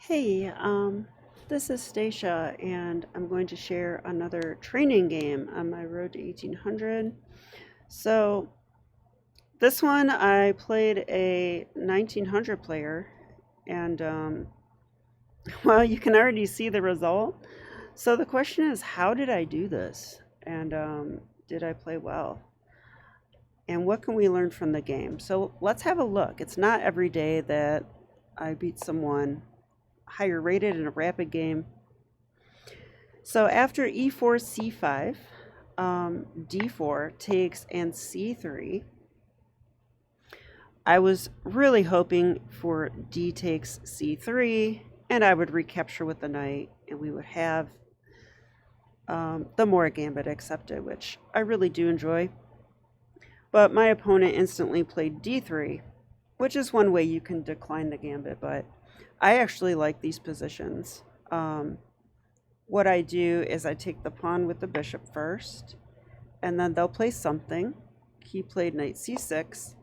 Hey, this is Stacia, and I'm going to share another training game on my road to 1800. So, this one I played a 1900 player, and well, you can already see the result. So, the question is, how did I do this? And did I play well? And what can we learn from the game? So, let's have a look. It's not every day that I beat someone higher rated in a rapid game. So after e4, c5, d4 takes and c3. I was really hoping for d takes c3, and I would recapture with the knight, and we would have the Morra gambit accepted, which I really do enjoy. But my opponent instantly played d3, which is one way you can decline the gambit, but I actually like these positions. What I do is I take the pawn with the bishop first, and then they'll play something. He played knight c6,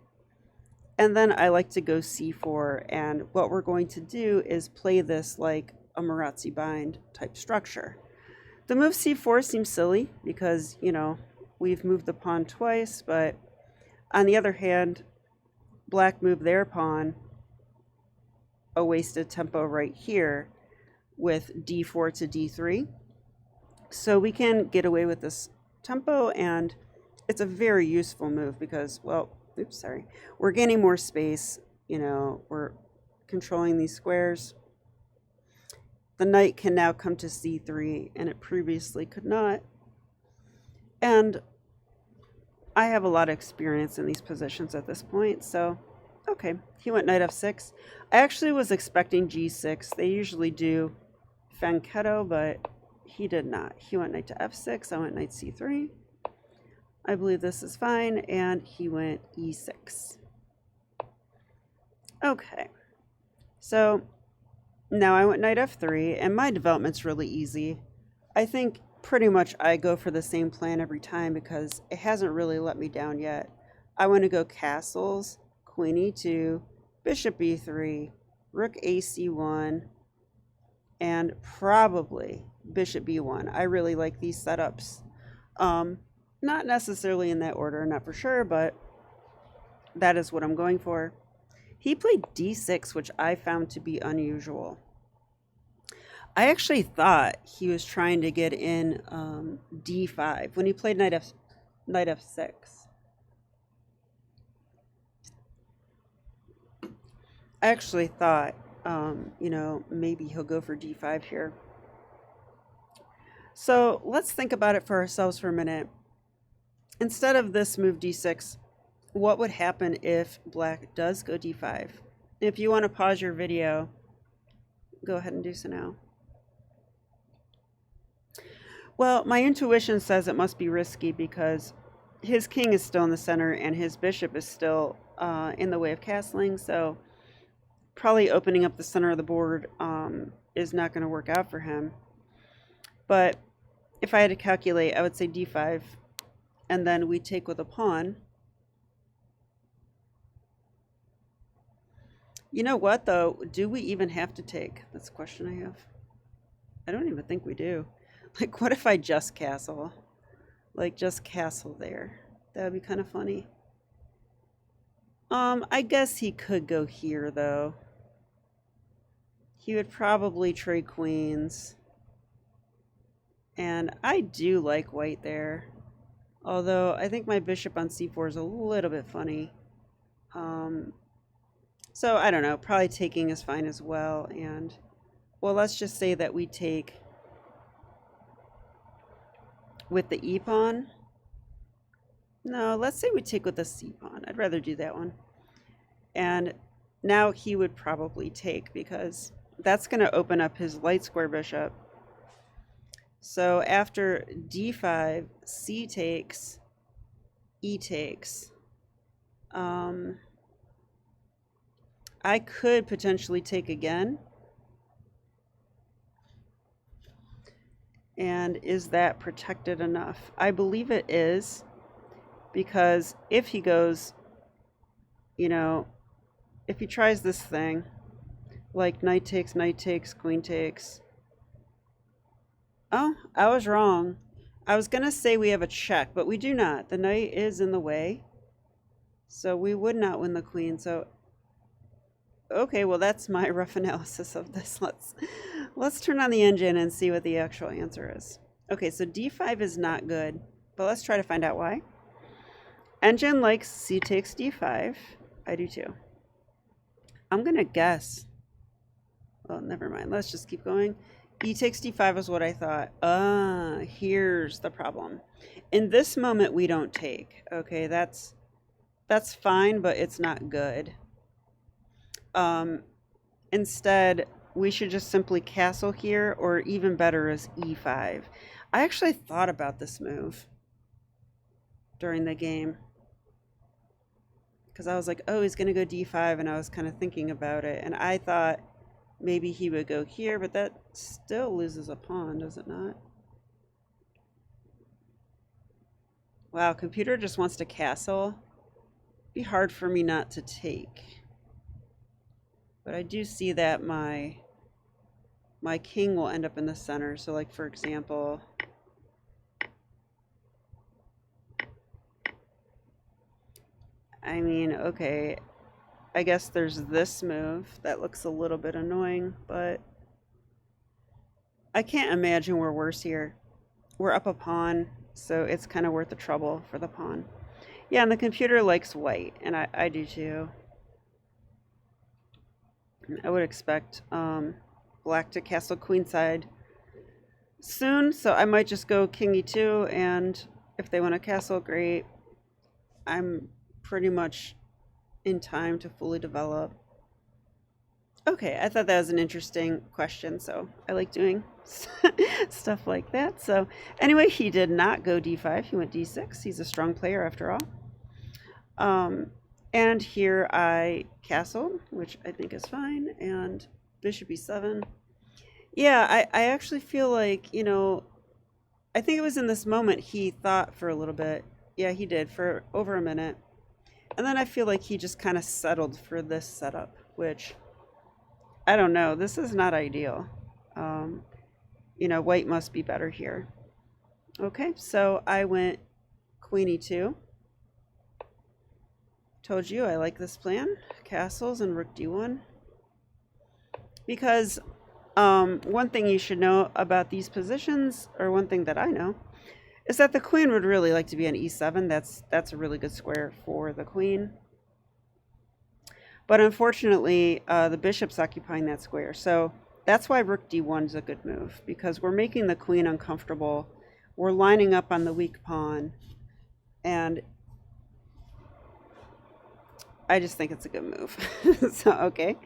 and then I like to go c4, and what we're going to do is play this like a Marazzi bind type structure. The move c4 seems silly because, we've moved the pawn twice, but on the other hand, black moved their pawn, a wasted tempo right here with d4 to d3. So we can get away with this tempo, and it's a very useful move because, well, we're gaining more space, we're controlling these squares. The knight can now come to c3, and it previously could not. And I have a lot of experience in these positions at this point, so okay, he went knight f6. I actually was expecting g6. They usually do fianchetto, but he did not. He went knight to f6. I went knight c3. I believe this is fine, and he went e6. Okay, so now I went knight f3, and my development's really easy. I think pretty much I go for the same plan every time because it hasn't really let me down yet. I want to go castles, queen e2, bishop e3, rook ac1, and probably bishop b1. I really like these setups. Not necessarily in that order, not for sure, but that is what I'm going for. He played d6, which I found to be unusual. I actually thought he was trying to get in d5 when he played knight f6. I actually thought, maybe he'll go for d5 here. So let's think about it for ourselves for a minute. Instead of this move d6, what would happen if black does go d5? If you want to pause your video, go ahead and do so now. Well, my intuition says it must be risky because his king is still in the center and his bishop is still in the way of castling, so probably opening up the center of the board is not going to work out for him. But if I had to calculate, I would say d5, and then we take with a pawn. You know what, though? Do we even have to take? That's a question I have. I don't even think we do. Like, what if I just castle? Like, just castle there. That would be kind of funny. I guess he could go here, though. He would probably trade queens. And I do like white there. Although, I think my bishop on c4 is a little bit funny. So, I don't know. Probably taking is fine as well. And, well, let's just say that we take with the e pawn. No, let's say we take with the c pawn. I'd rather do that one. And now he would probably take because that's going to open up his light square bishop. So after d5, c takes, e takes. I could potentially take again. And is that protected enough? I believe it is, because if he goes, if he tries this thing, Like knight takes, queen takes. Oh, I was wrong. I was going to say we have a check, but we do not. The knight is in the way. So we would not win the queen. So, okay, well, that's my rough analysis of this. Let's turn on the engine and see what the actual answer is. Okay, so d5 is not good, but let's try to find out why. Engine likes c takes d5. I do too. I'm going to guess. Well, never mind. Let's just keep going. E takes d5 is what I thought. Here's the problem. In this moment, we don't take. Okay, that's fine, but it's not good. Instead, we should just simply castle here, or even better is e5. I actually thought about this move during the game, because I was like, oh, he's going to go d5, and I was kind of thinking about it, and I thought maybe he would go here, but that still loses a pawn, does it not? Wow, computer just wants to castle. It'd be hard for me not to take. But I do see that my king will end up in the center. So like, for example, I mean, okay, I guess there's this move that looks a little bit annoying, but I can't imagine we're worse here. We're up a pawn, so it's kind of worth the trouble for the pawn. Yeah, and the computer likes white, and I do too. I would expect black to castle queenside soon, so I might just go king e2, and if they want to castle, great. I'm pretty much in time to fully develop. Okay, I thought that was an interesting question, so I like doing stuff like that. So anyway, he did not go d5, he went d6. He's a strong player after all. And here I castled, which I think is fine, and bishop e7. Yeah, I actually feel like, you know, I think it was in this moment he thought for a little bit. Yeah, he did, for over a minute. And then I feel like he just kind of settled for this setup, which, I don't know, this is not ideal. You know, white must be better here. Okay, so I went queen e2. Told you I like this plan. Castles and rook d1. Because one thing you should know about these positions, or one thing that I know, is that the queen would really like to be on e7. That's a really good square for the queen. But unfortunately, the bishop's occupying that square. So that's why rook d1 is a good move, because we're making the queen uncomfortable. We're lining up on the weak pawn. And I just think it's a good move. So, okay.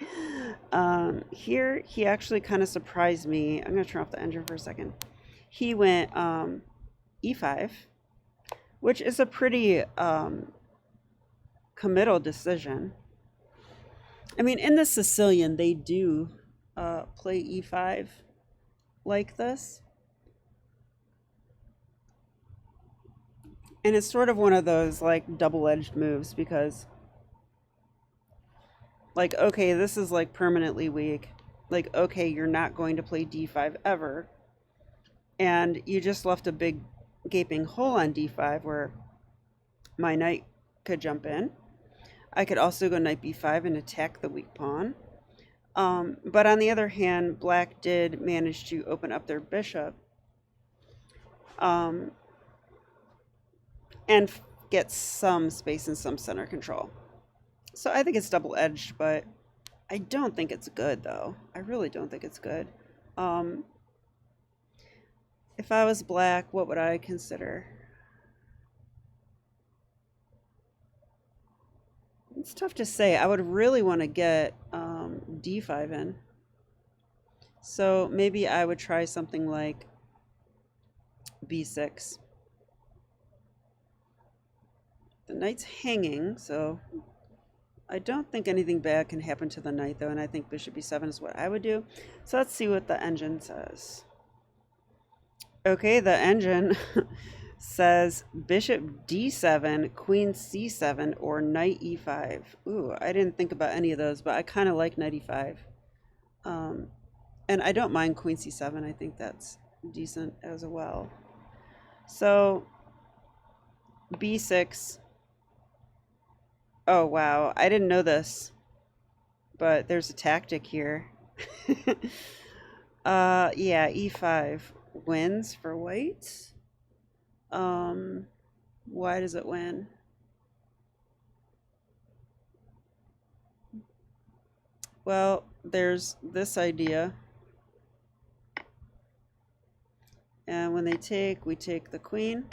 Here, he actually kind of surprised me. I'm going to turn off the engine for a second. He went e5, which is a pretty committal decision. I mean, in the Sicilian, they do play e5 like this. And it's sort of one of those, like, double-edged moves, because, like, okay, this is, like, permanently weak. Like, okay, you're not going to play d5 ever. And you just left a big gaping hole on d5 where my knight could jump in. I could also go knight b5 and attack the weak pawn. But on the other hand, black did manage to open up their bishop and get some space and some center control. So I think it's double-edged, but I don't think it's good, though. I really don't think it's good. If I was black, what would I consider? It's tough to say. I would really want to get d5 in. So maybe I would try something like b6. The knight's hanging, so I don't think anything bad can happen to the knight, though, and I think bishop e7 is what I would do. So let's see what the engine says. Okay, the engine says bishop d7, queen c7, or knight e5. Ooh, I didn't think about any of those, but I kind of like knight e5. Um, and I don't mind queen c7. I think that's decent as well. So b6. Oh, wow. I didn't know this, but there's a tactic here. Yeah, e5 wins for white. Why does it win? Well, there's this idea. And when they take, we take the queen.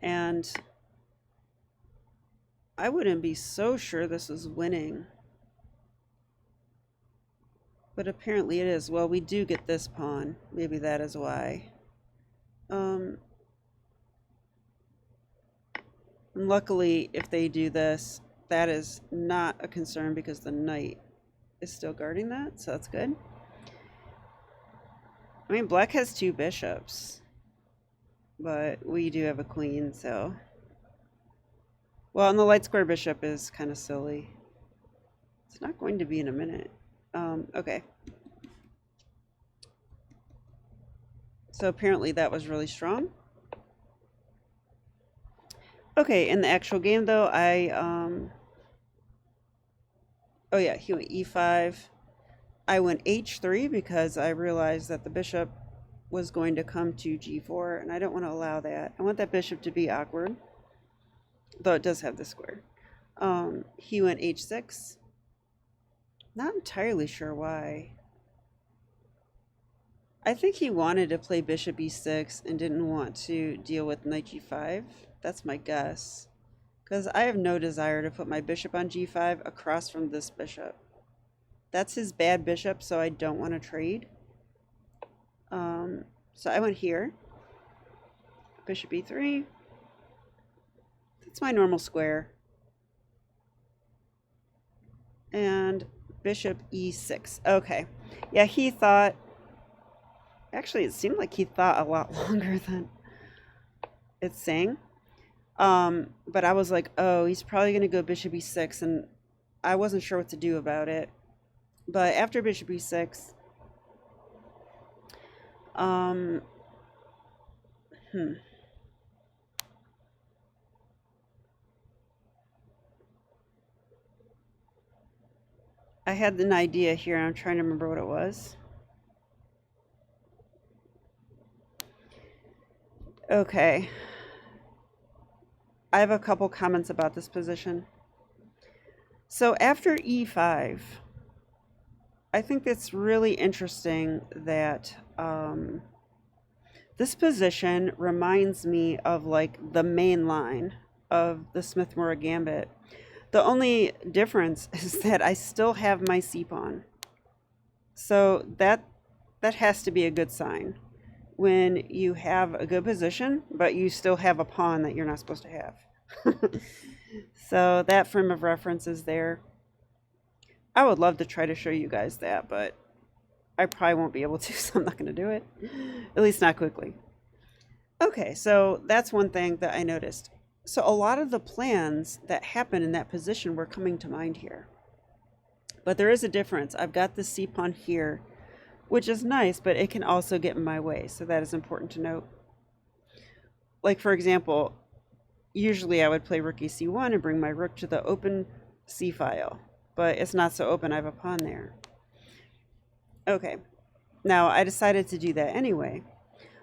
And I wouldn't be so sure this is winning. But apparently it is. Well, we do get this pawn. Maybe that is why. And luckily, if they do this, that is not a concern because the knight is still guarding that, so that's good. I mean, black has 2 bishops, but we do have a queen, so... Well, and the light square bishop is kind of silly. It's not going to be in a minute. Okay. So apparently that was really strong. Okay, in the actual game though, oh yeah, he went e5. I went h3 because I realized that the bishop was going to come to g4, and I don't want to allow that. I want that bishop to be awkward, though it does have the square. He went h6. Not entirely sure why. I think he wanted to play bishop e6 and didn't want to deal with knight g5. That's my guess. Because I have no desire to put my bishop on g5 across from this bishop. That's his bad bishop, so I don't want to trade. So I went here. Bishop e3. That's my normal square. And bishop e6. Okay. Yeah, he thought... Actually, it seemed like he thought a lot longer than it's saying. But I was like, oh, he's probably going to go bishop e6, and I wasn't sure what to do about it. But after bishop e6, I had an idea here. I'm trying to remember what it was. Okay. I have a couple comments about this position. So after e5, I think it's really interesting that this position reminds me of like the main line of the Smith-Morra Gambit. The only difference is that I still have my c-pawn. So that has to be a good sign. When you have a good position, but you still have a pawn that you're not supposed to have. So that frame of reference is there. I would love to try to show you guys that, but I probably won't be able to, so I'm not going to do it. At least not quickly. Okay, so that's one thing that I noticed. So a lot of the plans that happen in that position were coming to mind here. But there is a difference. I've got the c-pawn here, which is nice, but it can also get in my way, so that is important to note. Like, for example, usually I would play rook e c1 and bring my rook to the open c file, but it's not so open. I have a pawn there. Okay, now I decided to do that anyway,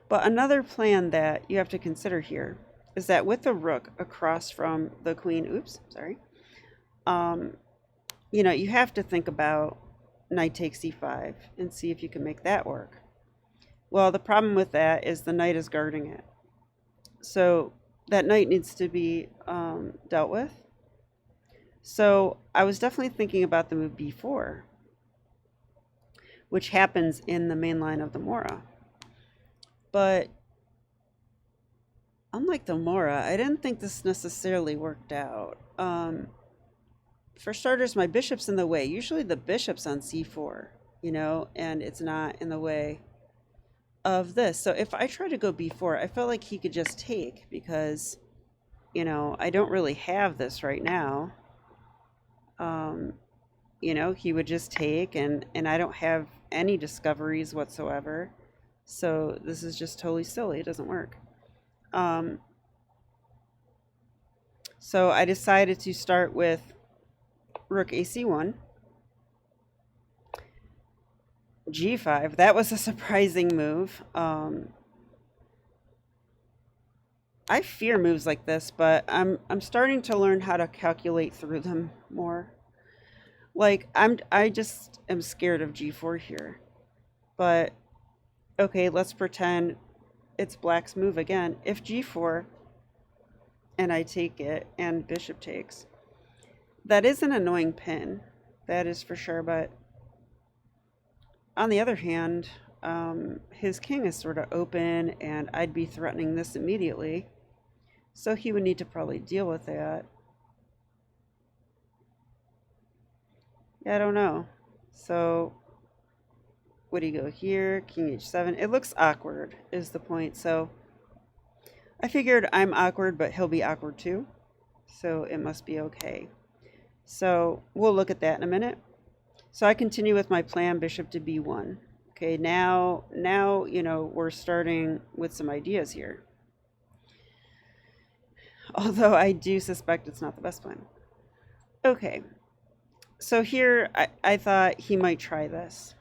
but another plan that you have to consider here is that with the rook across from the queen, you know, you have to think about knight takes c5 and see if you can make that work. Well, the problem with that is the knight is guarding it. So that knight needs to be dealt with. So I was definitely thinking about the move b4, which happens in the main line of the Morra. But unlike the Morra, I didn't think this necessarily worked out. For starters, my bishop's in the way. Usually the bishop's on c4, you know, and it's not in the way of this. So if I try to go b4, I felt like he could just take because, you know, I don't really have this right now. you know, he would just take, and I don't have any discoveries whatsoever. So this is just totally silly. It doesn't work. Um, so I decided to start with rook AC1, G5. That was a surprising move. I fear moves like this, but I'm starting to learn how to calculate through them more. Like I just am scared of G4 here. But okay, let's pretend it's black's move again. If G4 and I take it and bishop takes, that is an annoying pin. That is for sure, but on the other hand, his king is sort of open and I'd be threatening this immediately. So he would need to probably deal with that. Yeah, I don't know. So would he go here? King h7. It looks awkward is the point. So I figured I'm awkward, but he'll be awkward too. So it must be okay. So we'll look at that in a minute. So I continue with my plan, bishop to b1. Okay, now you know, we're starting with some ideas here. Although I do suspect it's not the best plan. Okay, so here I thought he might try this.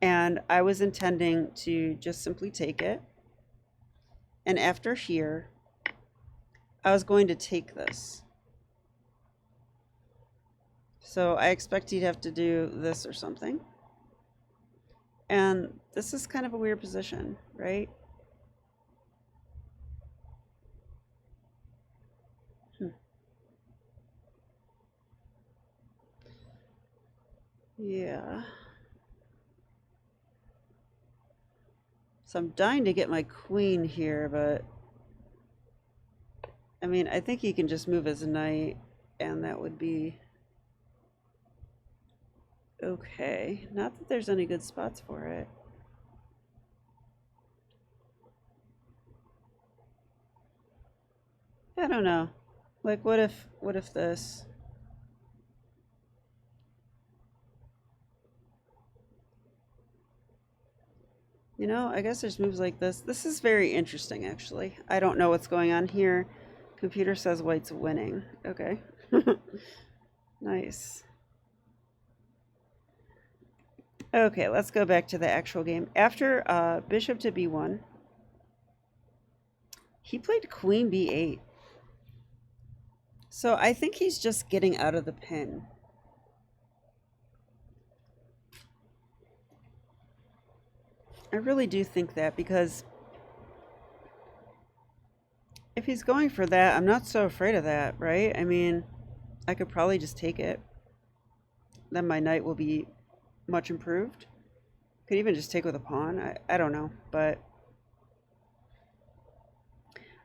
And I was intending to just simply take it. And after here, I was going to take this. So I expect he'd have to do this or something. And this is kind of a weird position, right? Yeah. So I'm dying to get my queen here, but I mean, I think he can just move his knight, and that would be okay. Not that there's any good spots for it. I don't know. Like, what if this? You know, I guess there's moves like this. This is very interesting, actually. I don't know what's going on here. Computer says white's winning. Okay. Nice. Okay, let's go back to the actual game. After bishop to b1, he played queen b8. So I think he's just getting out of the pin. I really do think that, because if he's going for that, I'm not so afraid of that, right? I mean, I could probably just take it. Then my knight will be much improved. Could even just take with a pawn. I don't know, but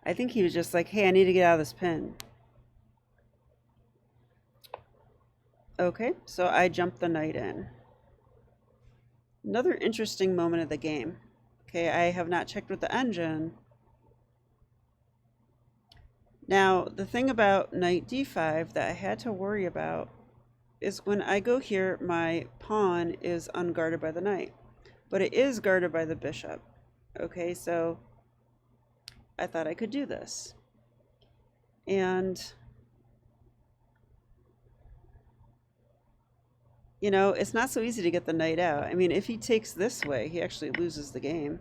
I think he was just like, hey, I need to get out of this pin. Okay, so I jumped the knight in. Another interesting moment of the game. Okay, I have not checked with the engine. Now, the thing about knight d5 that I had to worry about is when I go here, my pawn is unguarded by the knight, but it is guarded by the bishop. Okay, so I thought I could do this. And, you know, it's not so easy to get the knight out. I mean, if he takes this way, he actually loses the game,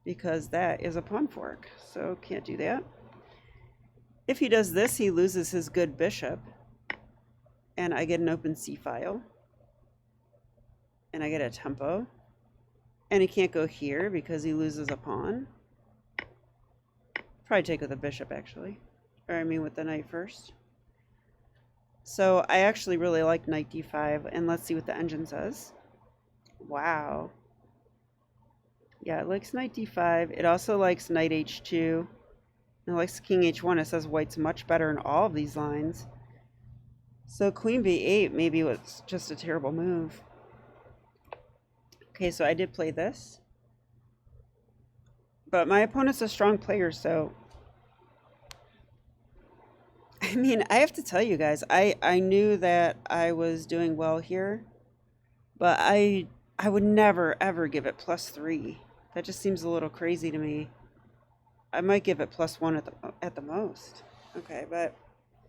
because that is a pawn fork, so can't do that. If he does this, he loses his good bishop, and I get an open c file, and I get a tempo, and he can't go here because he loses a pawn. Probably take with a bishop, actually, or I mean with the knight first. So I actually really like knight d5, and let's see what the engine says. Wow. Yeah, it likes knight d5. It also likes knight h2. It likes king h1. It says white's much better in all of these lines. So queen b8 maybe was just a terrible move. Okay, so I did play this. But my opponent's a strong player, so I mean, I have to tell you guys, I knew that I was doing well here, but I would never ever give it +3. That just seems a little crazy to me. I might give it +1 at the most. Okay, but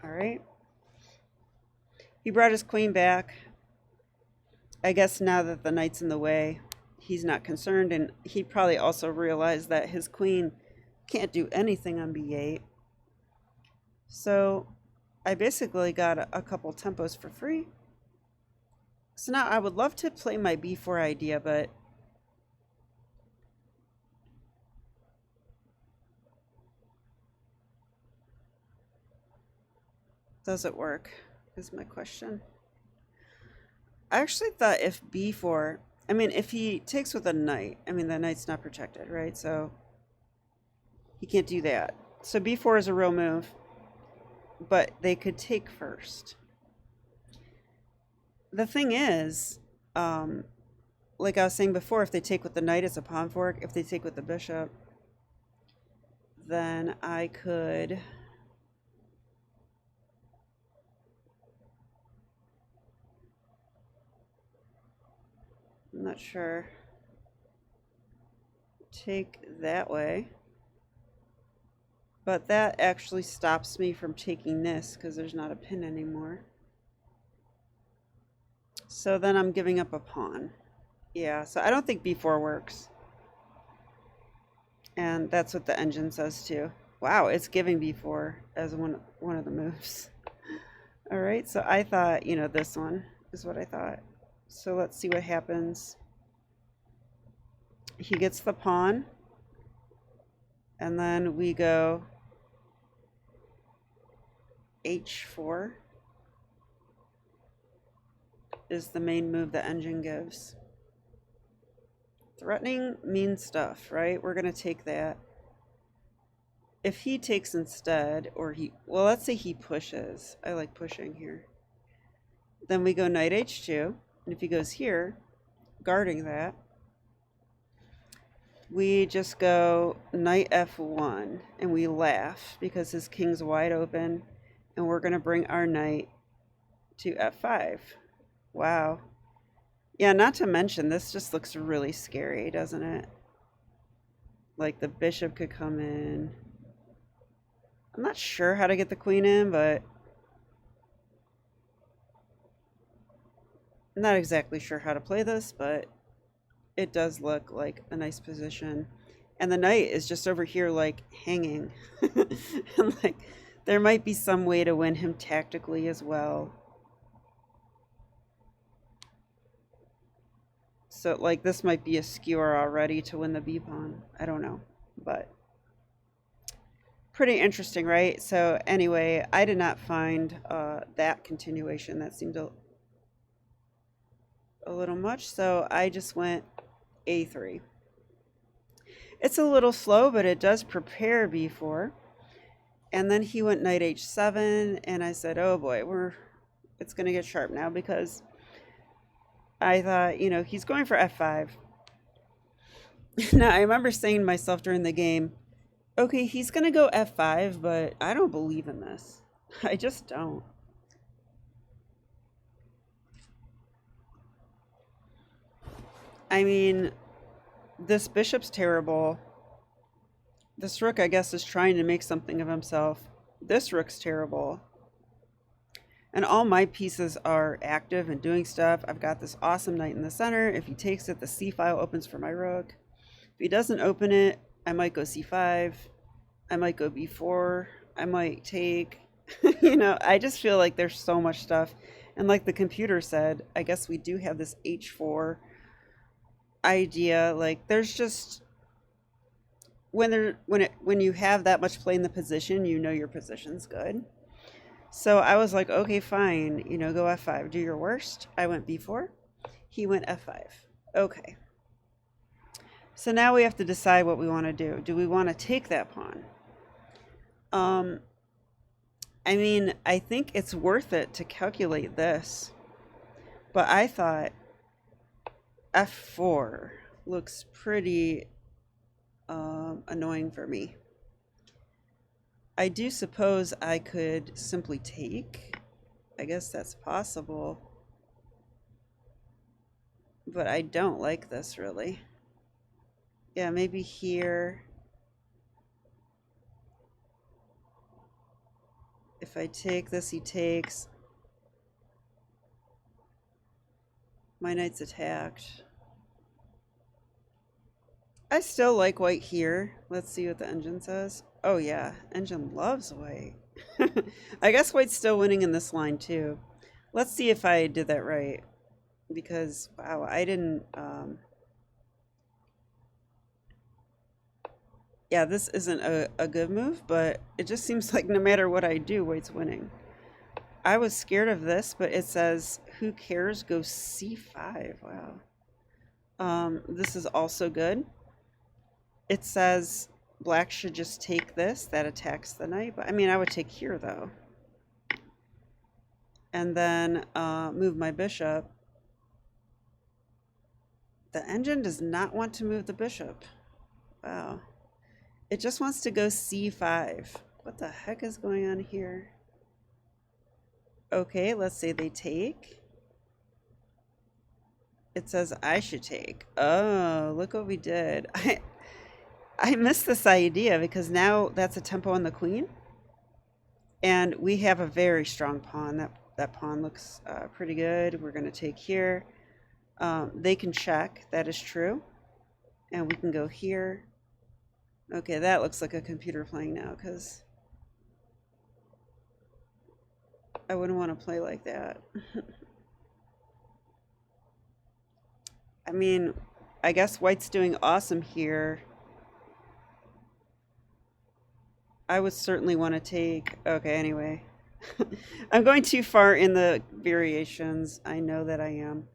all right. He brought his queen back. I guess now that the knight's in the way, he's not concerned, and he probably also realized that his queen can't do anything on b8. So I basically got a couple tempos for free. So now I would love to play my b4 idea, but does it work is my question. I actually thought if b4, I mean, if he takes with a knight, I mean, the knight's not protected, right? So he can't do that. So b4 is a real move, but they could take first. The thing is, like I was saying before, if they take with the knight, it's a pawn fork. If they take with the bishop, then I could... I'm not sure. Take that way. But that actually stops me from taking this because there's not a pin anymore. So then I'm giving up a pawn. Yeah, so I don't think b4 works. And that's what the engine says too. Wow, it's giving b4 as one of the moves. All right, so I thought, you know, this one is what I thought. So let's see what happens. He gets the pawn, and then we go h4 is the main move the engine gives. Threatening means stuff, right? We're going to take that. If he takes instead, or well, let's say he pushes. I like pushing here. Then we go knight h2, and if he goes here, guarding that, we just go knight f1, and we laugh because his king's wide open, and we're going to bring our knight to f5. Wow. Yeah, not to mention, this just looks really scary, doesn't it? Like the bishop could come in. I'm not sure how to get the queen in, but I'm not exactly sure how to play this, but it does look like a nice position. And the knight is just over here, like, hanging. And, like, there might be some way to win him tactically as well. So, like, this might be a skewer already to win the b-pawn. I don't know, but pretty interesting, right? So, anyway, I did not find that continuation. That seemed a little much, so I just went a3. It's a little slow, but it does prepare b4. And then he went knight h7, and I said, oh boy, it's going to get sharp now, because I thought, you know, he's going for f5. Now, I remember saying to myself during the game, okay, he's going to go f5, but I don't believe in this. I just don't. I mean, this bishop's terrible. This rook, I guess, is trying to make something of himself. This rook's terrible. And all my pieces are active and doing stuff. I've got this awesome knight in the center. If he takes it, the c file opens for my rook. If he doesn't open it, I might go c5. I might go b4. I might take. You know, I just feel like there's so much stuff. And like the computer said, I guess we do have this h4 idea. Like, there's just, when you have that much play in the position, you know your position's good. So I was like, okay, fine, you know, go f5, do your worst. I went b4, he went f5. Okay, so now we have to decide what we want to do. Do we want to take that pawn? I mean, I think it's worth it to calculate this, but I thought f4 looks pretty annoying for me. I do suppose I could simply take. I guess that's possible. But I don't like this really. Yeah, maybe here. If I take this, he takes. My knight's attacked. I still like white here. Let's see what the engine says. Oh yeah, engine loves white. I guess white's still winning in this line too. Let's see if I did that right. Because, wow, I didn't... yeah, this isn't a good move, but it just seems like no matter what I do, white's winning. I was scared of this, but it says, who cares? Go c5. Wow. This is also good. It says black should just take this. That attacks the knight. But I mean, I would take here, though. And then move my bishop. The engine does not want to move the bishop. Wow. It just wants to go c5. What the heck is going on here? Okay, let's say they take. It says I should take. Oh, look what we did. I missed this idea because now that's a tempo on the queen. And we have a very strong pawn. That pawn looks pretty good. We're going to take here. They can check. That is true. And we can go here. Okay, that looks like a computer playing now because I wouldn't want to play like that. I mean, I guess white's doing awesome here. I would certainly want to take... Okay, anyway. I'm going too far in the variations. I know that I am.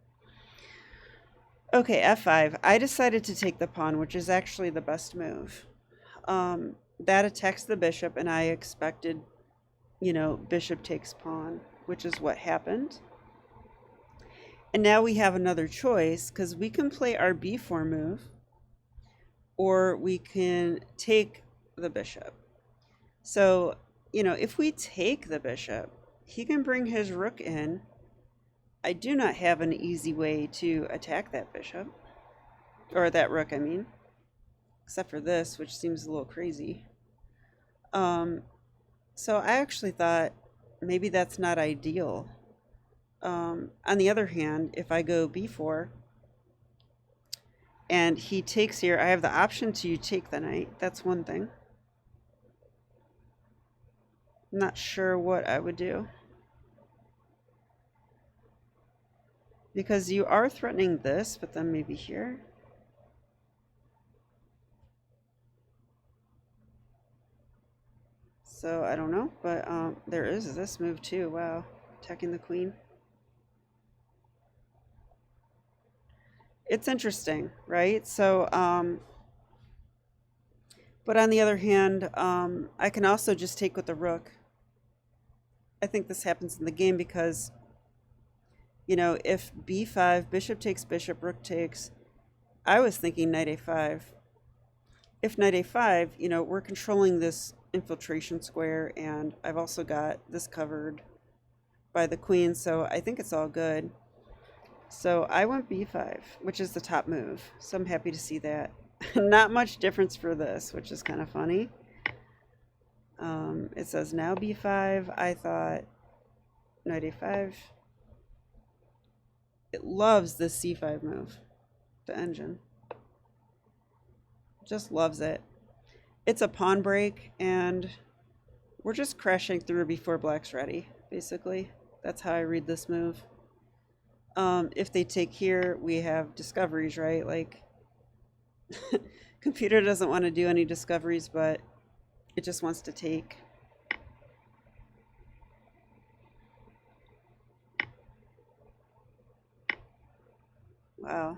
Okay, f5. I decided to take the pawn, which is actually the best move. That attacks the bishop, and I expected, you know, bishop takes pawn, which is what happened. And now we have another choice, because we can play our b4 move, or we can take the bishop. So, you know, if we take the bishop, he can bring his rook in. I do not have an easy way to attack that bishop, or that rook, I mean. Except for this, which seems a little crazy. So I actually thought maybe that's not ideal. On the other hand, if I go b4 and he takes here, I have the option to take the knight. That's one thing. I'm not sure what I would do. Because you are threatening this, but then maybe here. So I don't know, but there is this move too. Wow, attacking the queen. It's interesting, right? So, but on the other hand, I can also just take with the rook. I think this happens in the game because, you know, if b5, bishop takes bishop, rook takes, I was thinking knight a5. If knight a5, you know, we're controlling this infiltration square, and I've also got this covered by the queen, so I think it's all good. So I went b5, which is the top move, so I'm happy to see that. Not much difference for this, which is kind of funny. It says now b5. I thought knight a5. It loves this c5 move, the engine. Just loves it. It's a pawn break, and we're just crashing through before black's ready, basically. That's how I read this move. If they take here, we have discoveries, right? Like, computer doesn't want to do any discoveries, but it just wants to take. Wow.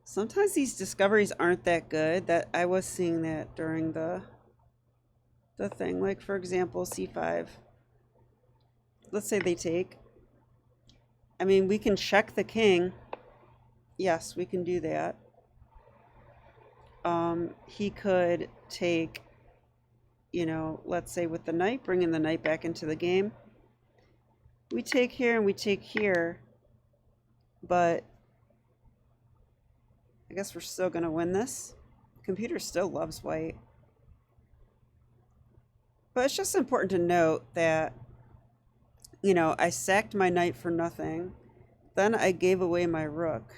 Sometimes these discoveries aren't that good. That I was seeing that during the thing. Like, for example, c5. Let's say they take. I mean, we can check the king. Yes, we can do that. He could take, you know, let's say with the knight, bringing the knight back into the game. We take here and we take here, but I guess we're still going to win this. Computer still loves white. But it's just important to note that, you know, I sacked my knight for nothing. Then I gave away my rook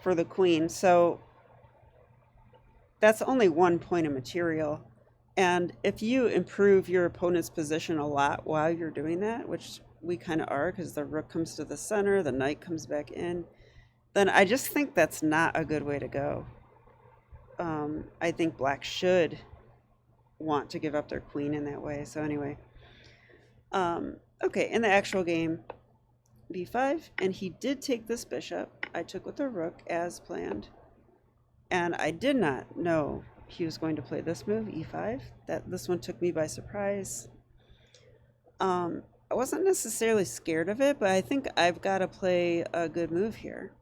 for the queen. So that's only 1 point of material. And if you improve your opponent's position a lot while you're doing that, which we kind of are because the rook comes to the center, the knight comes back in, then I just think that's not a good way to go. I think black should want to give up their queen in that way. So anyway, okay, in the actual game, b5, and he did take this bishop. I took with the rook as planned, and I did not know he was going to play this move, e5. This one took me by surprise. I wasn't necessarily scared of it, but I think I've got to play a good move here.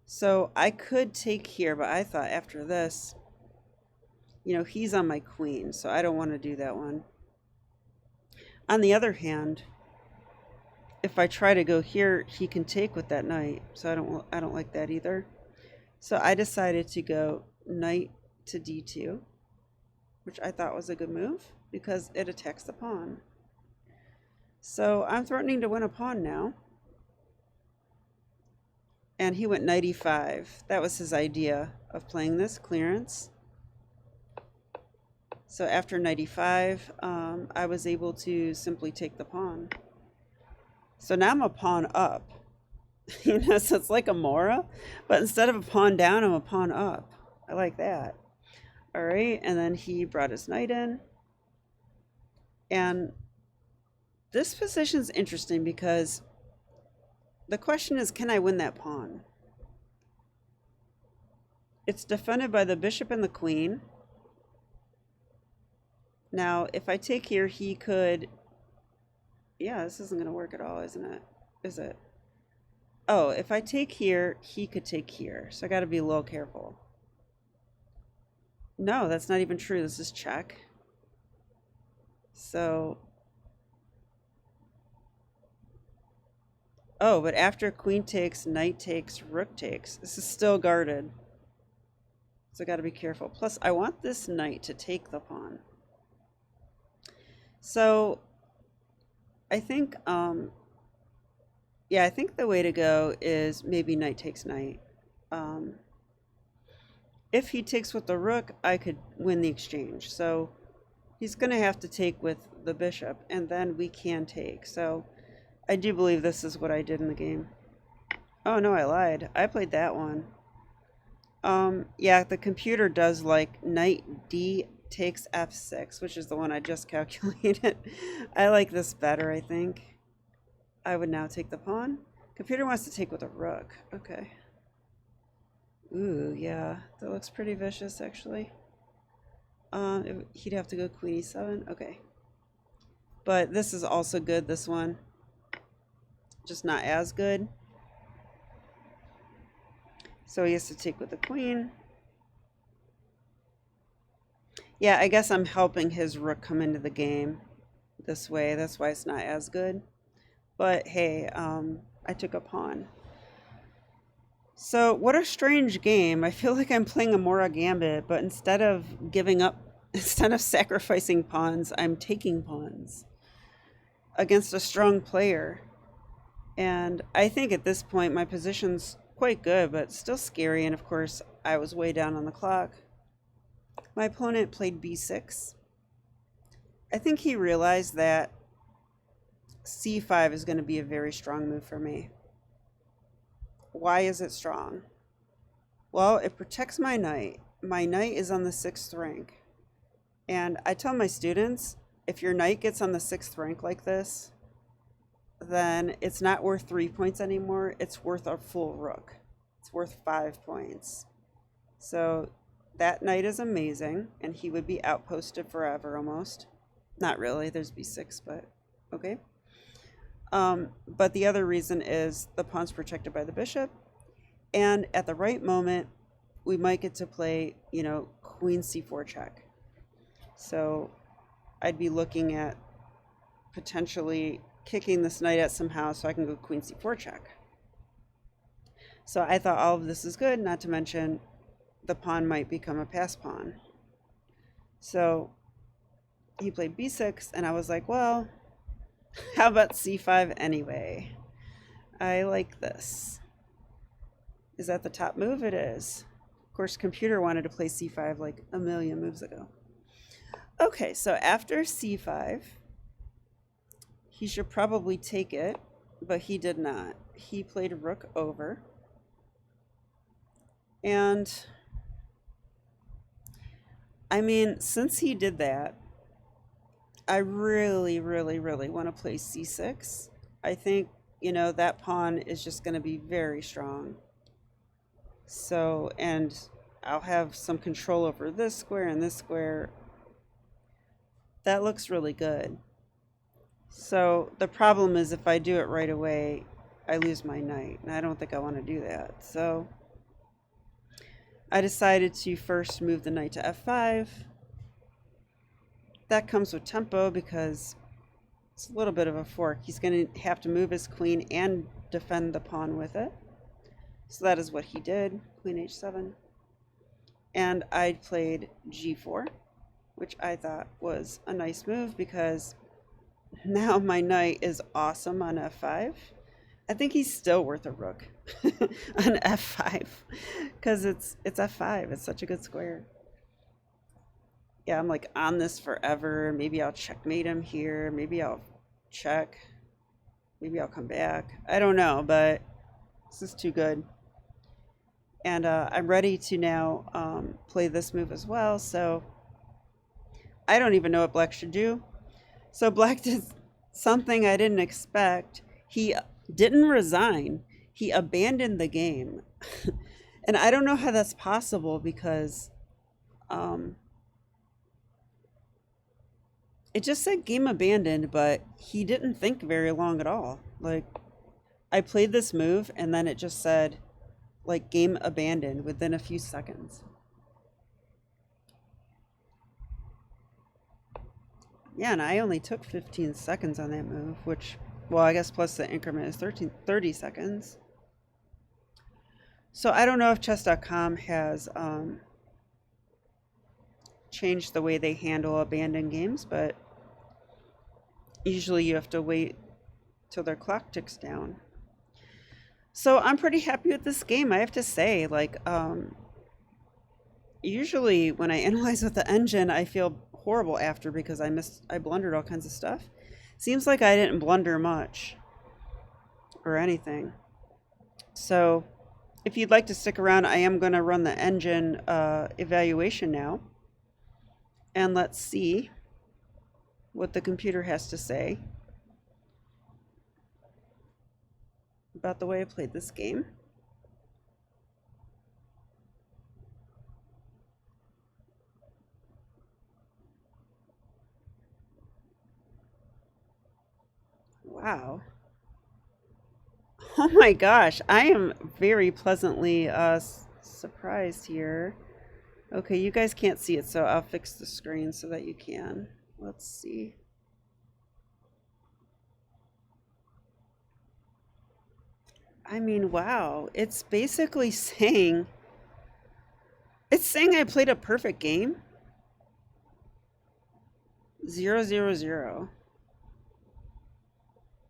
So I could take here, but I thought after this, you know, he's on my queen, so I don't want to do that one. On the other hand, if I try to go here, he can take with that knight, so I don't like that either. So I decided to go knight to d2, which I thought was a good move because it attacks the pawn. So I'm threatening to win a pawn now. And he went knight e5. That was his idea of playing this, clearance. So after knight e5, I was able to simply take the pawn. So now I'm a pawn up. You know, so it's like a Morra, but instead of a pawn down, I'm a pawn up. I like that. All right, and then he brought his knight in. And this position is interesting because the question is, can I win that pawn? It's defended by the bishop and the queen. Now, if I take here, he could... Yeah, this isn't going to work at all, isn't it? Is it? Oh, if I take here, he could take here. So I got to be a little careful. No, that's not even true. This is check. So... Oh, but after queen takes, knight takes, rook takes. This is still guarded. So I got to be careful. Plus, I want this knight to take the pawn. So I think, yeah, I think the way to go is maybe knight takes knight. If he takes with the rook, I could win the exchange. So he's going to have to take with the bishop, and then we can take. So I do believe this is what I did in the game. Oh, no, I lied. I played that one. Yeah, the computer does like knight d takes f6, which is the one I just calculated. I like this better, I think. I would now take the pawn. Computer wants to take with a rook. Okay. Ooh, yeah. That looks pretty vicious, actually. He'd have to go queen e7. Okay. But this is also good, this one. Just not as good. So he has to take with the queen. Yeah, I guess I'm helping his rook come into the game this way. That's why it's not as good. But hey, I took a pawn. So what a strange game. I feel like I'm playing a Morra gambit, but instead of giving up, instead of sacrificing pawns, I'm taking pawns against a strong player. And I think at this point my position's quite good, but still scary. And of course, I was way down on the clock. My opponent played b6. I think he realized that c5 is going to be a very strong move for me. Why is it strong? Well, it protects my knight. My knight is on the 6th rank. And I tell my students, if your knight gets on the 6th rank like this, then it's not worth 3 points anymore. It's worth a full rook. It's worth 5 points. So that knight is amazing, and he would be outposted forever almost. Not really, there's b6, but okay. But the other reason is the pawn's protected by the bishop, and at the right moment, we might get to play, queen c4 check. So I'd be looking at potentially kicking this knight out somehow so I can go queen c4 check. So I thought all of this is good, not to mention the pawn might become a pass pawn. So he played b6, and I was like, well, how about c5 anyway? I like this. Is that the top move? It is. Of course, computer wanted to play c5 like a million moves ago. Okay, so after c5, he should probably take it, but he did not. He played rook over. And I mean, since he did that, I really, really, really want to play c6. I think, that pawn is just going to be very strong. So, and I'll have some control over this square and this square. That looks really good. So the problem is if I do it right away, I lose my knight, and I don't think I want to do that. So I decided to first move the knight to f5. That comes with tempo because it's a little bit of a fork. He's going to have to move his queen and defend the pawn with it. So that is what he did, queen h7. And I played g4, which I thought was a nice move because now my knight is awesome on f5. I think he's still worth a rook on f5 because it's f5. It's such a good square. Yeah, I'm like on this forever. Maybe I'll checkmate him here. Maybe I'll check. Maybe I'll come back. I don't know, but this is too good. And I'm ready to now play this move as well. So I don't even know what black should do. So black did something I didn't expect. He didn't resign. He abandoned the game. And I don't know how that's possible because it just said game abandoned, but he didn't think very long at all. Like, I played this move and then it just said, like, game abandoned within a few seconds. Yeah, and I only took 15 seconds on that move, which, well, I guess plus the increment is 30 seconds. So I don't know if chess.com has changed the way they handle abandoned games, but usually you have to wait till their clock ticks down. So I'm pretty happy with this game, I have to say. Like, usually when I analyze with the engine, I feel horrible after because I blundered all kinds of stuff. Seems like I didn't blunder much or anything. So if you'd like to stick around, I am going to run the engine evaluation now. And let's see what the computer has to say about the way I played this game. Wow. Oh my gosh, I am very pleasantly surprised here. Okay, you guys can't see it, so I'll fix the screen so that you can. Let's see. I mean, wow. It's basically saying I played a perfect game. 0-0-0.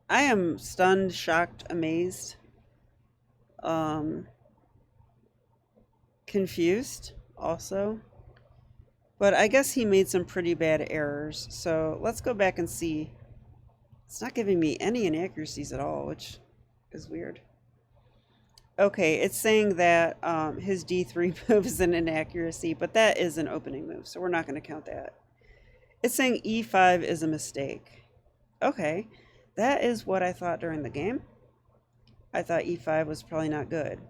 I am stunned, shocked, amazed, confused also. But I guess he made some pretty bad errors. So let's go back and see. It's not giving me any inaccuracies at all, which is weird. Okay, it's saying that his d3 move is an inaccuracy, but that is an opening move, so we're not going to count that. It's saying e5 is a mistake. Okay, that is what I thought during the game. I thought e5 was probably not good.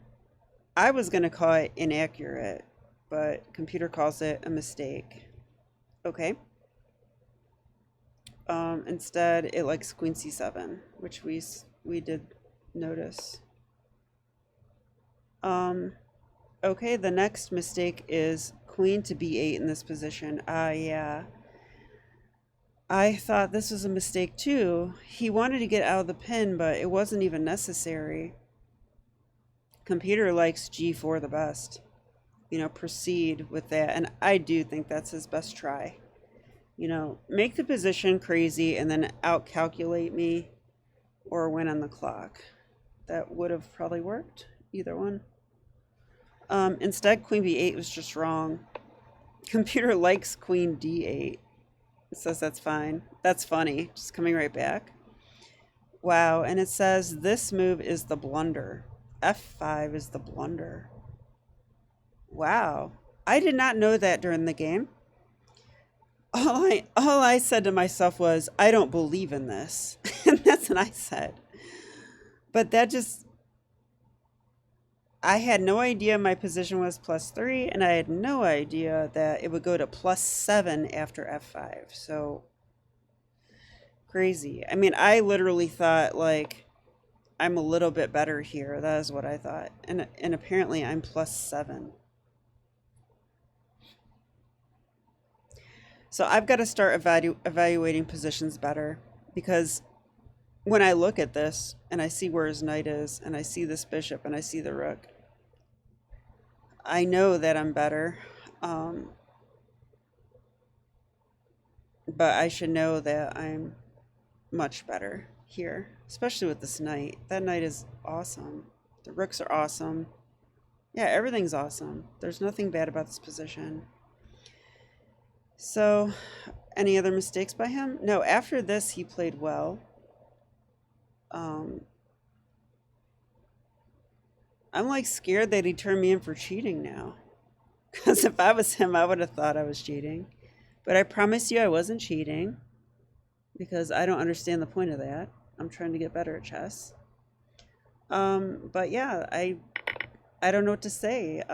I was going to call it inaccurate, but computer calls it a mistake. Okay. Instead, it likes queen c7, which we did notice. Okay, the next mistake is queen to b8 in this position. Yeah. I thought this was a mistake too. He wanted to get out of the pin, but it wasn't even necessary. Computer likes g4 the best. You know, proceed with that. And I do think that's his best try. You know, make the position crazy and then outcalculate me or win on the clock. That would have probably worked. Either one. Instead, queen b8 was just wrong. Computer likes queen d8. It says that's fine. That's funny. Just coming right back. Wow. And it says this move is the blunder. f5 is the blunder. Wow. I did not know that during the game. All I said to myself was, I don't believe in this. And that's what I said. But that just, I had no idea my position was +3, and I had no idea that it would go to +7 after f5. So crazy. I mean, I literally thought like I'm a little bit better here. That is what I thought. And apparently I'm +7. So I've got to start evaluating positions better, because when I look at this and I see where his knight is and I see this bishop and I see the rook, I know that I'm better. But I should know that I'm much better here, especially with this knight. That knight is awesome. The rooks are awesome. Yeah, everything's awesome. There's nothing bad about this position. So, any other mistakes by him? No, after this, he played well. I'm like scared that he turned me in for cheating now. Because if I was him, I would have thought I was cheating. But I promise you I wasn't cheating, because I don't understand the point of that. I'm trying to get better at chess. But yeah, I don't know what to say.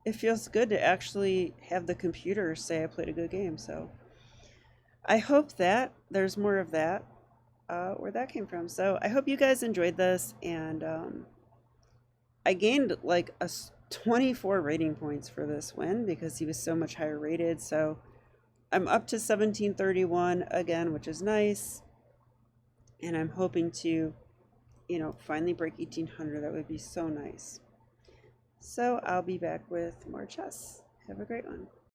It feels good to actually have the computer say I played a good game. So I hope that there's more of that, where that came from. So I hope you guys enjoyed this, and I gained like 24 rating points for this win because he was so much higher rated. So I'm up to 1731 again, which is nice. And I'm hoping to, you know, finally break 1800. That would be so nice. So I'll be back with more chess. Have a great one.